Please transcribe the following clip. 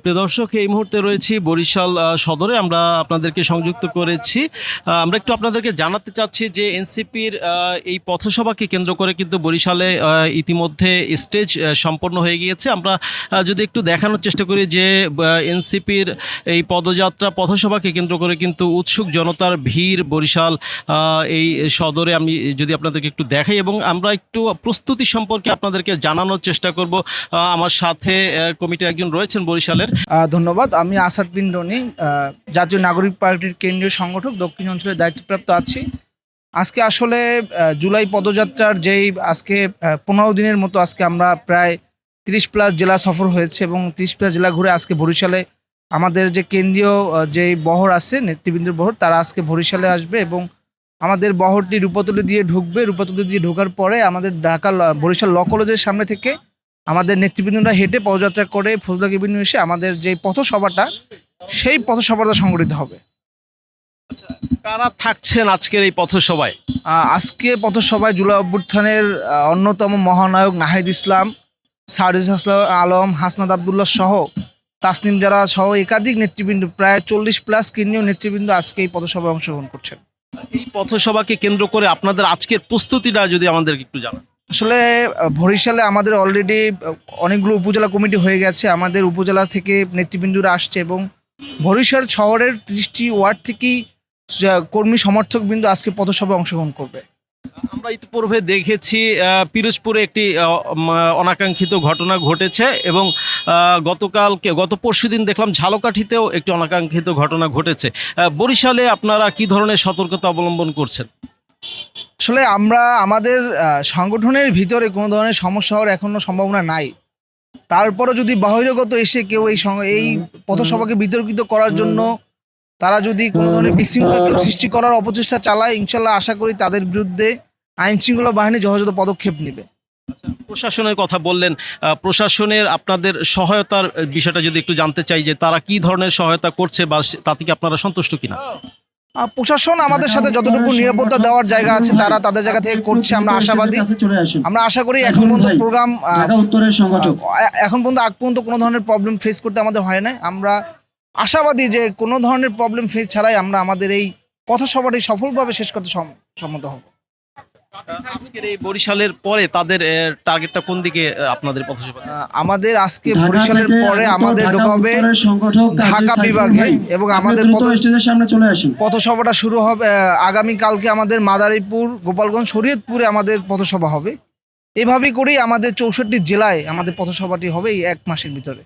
প্রিয় দর্শক, এই মুহূর্তে রয়েছি বরিশাল সদরে। আমরা আপনাদেরকে সংযুক্ত করেছি। আমরা একটু আপনাদেরকে জানাতে চাচ্ছি যে এনসিপির এই পথসভাকে কেন্দ্র করে কিন্তু বরিশালে ইতিমধ্যে স্টেজ সম্পন্ন হয়ে গিয়েছে। আমরা যদি একটু দেখানোর চেষ্টা করি যে এনসিপির এই পদযাত্রা পথসভাকে কেন্দ্র করে কিন্তু উৎসুক জনতার ভিড় বরিশাল এই সদরে। আমি যদি আপনাদেরকে একটু দেখাই এবং আমরা একটু প্রস্তুতি সম্পর্কে আপনাদেরকে জানানোর চেষ্টা করব। আমার সাথে কমিটির একজন রয়েছেন বরিশালের। ধন্যবাদ। আমি আসাদ বিন রনি, জাতীয় নাগরিক পার্টির কেন্দ্রীয় সংগঠক, দক্ষিণ অঞ্চলের দায়িত্বপ্রাপ্ত আছি। আজকে আসলে জুলাই পদযাত্রার যেই আজকে 15 দিনের মতো আজকে আমরা প্রায় 30+ জেলা সফর হয়েছে এবং 30+ জেলা ঘুরে আজকে বরিশালে আমাদের যে কেন্দ্রীয় যেই বহর আছে, নেতৃবৃন্দের বহর, তারা আজকে বরিশালে আসবে এবং আমাদের বহরটি রূপাতলি দিয়ে ঢুকবে। রূপাতলি দিয়ে ঢোকার পরে আমাদের বরিশাল ল কলেজের সামনে থেকে আমাদের নেতৃবৃন্দরা হেঁটে পদযাত্রা করে ফজলুল এভিনিউ এসে আমাদের যে পথসভাটা, সেই পথসভাটা সংগঠিত হবে। কারা থাকছেন আজকের এই পথসভায়? আজকে পথসভায় জুলাই অভ্যুত্থানের অন্যতম মহানায়ক নাহিদ ইসলাম, সারজিস আলম, হাসনাত আবদুল্লাহ সহ তাসনিম জারা সহ একাধিক নেতৃবৃন্দ, প্রায় 40+ কেন্দ্রীয় নেতৃবৃন্দ আজকে এই পথসভায় অংশগ্রহণ করছেন। এই পথসভাকে কেন্দ্র করে আপনাদের আজকের প্রস্তুতিটা যদি আমাদেরকে একটু জানান। আসলে বরিশালে আমাদের অলরেডি অনেকগুলো উপজেলা কমিটি হয়ে গেছে। আমাদের উপজেলা থেকে নেতৃবৃন্দরা আসছে এবং বরিশাল শহরের 30টি ওয়ার্ড থেকেই কর্মী সমর্থকবৃন্দ আজকে পথসভায় অংশগ্রহণ করবে। আমরা ইতিপূর্বে দেখেছি পিরোজপুরে একটি অনাকাঙ্ক্ষিত ঘটনা ঘটেছে এবং গত পরশুদিন দেখলাম ঝালকাঠিতেও একটি অনাকাঙ্ক্ষিত ঘটনা ঘটেছে। বরিশালে আপনারা কি ধরনের সতর্কতা অবলম্বন করছেন? আসলে আমরা আমাদের সংগঠনের ভিতরে কোনো ধরনের সমস্যা হওয়ার এখনো সম্ভাবনা নাই। তারপরও যদি বহিরাগত এসে কেউ এই পথসভাকে বিতর্কিত করার জন্য তারা যদি কোনো ধরনের বিশৃঙ্খলা সৃষ্টি করার অপচেষ্টা চালায়, ইনশাল্লাহ আশা করি তাদের বিরুদ্ধে আইন শৃঙ্খলা বাহিনী যথাযথ পদক্ষেপ নেবে। প্রশাসনের কথা বললেন, প্রশাসনের আপনাদের সহায়তার বিষয়টা যদি একটু জানতে চাই যে তারা কি ধরনের সহায়তা করছে বা তাতে কি আপনারা সন্তুষ্ট কিনা? প্রশাসন আমাদের সাথে যতটুকু নিরাপত্তা দেওয়ার জায়গা আছে তারা তাদের জায়গা থেকে করছে। আমরা আশাবাদী, আমরা আশা করি এখন পর্যন্ত আগ পর্যন্ত কোনো ধরনের প্রবলেম ফেস করতে আমাদের হয় না। আমরা আশাবাদী যে কোনো ধরনের প্রবলেম ফেস ছাড়াই আমরা আমাদের এই পথসভাটি সফলভাবে শেষ করতে সম্মত হব। আজকের এই বরিশালের পরে তাদের টার্গেটটা কোন দিকে আপনাদের পথসভা? আমাদের আজকে বরিশালের পরে আমাদের ঢোকা হবে ঢাকা বিভাগে এবং আমাদের পথসভাটা শুরু হবে আগামীকালকে আমাদের মাদারীপুর, গোপালগঞ্জ, শরীয়তপুরে আমাদের পথসভা হবে। এভাবেই করেই আমাদের 64 জেলায় আমাদের পথসভাটি হবে এই 1 মাসের ভিতরে।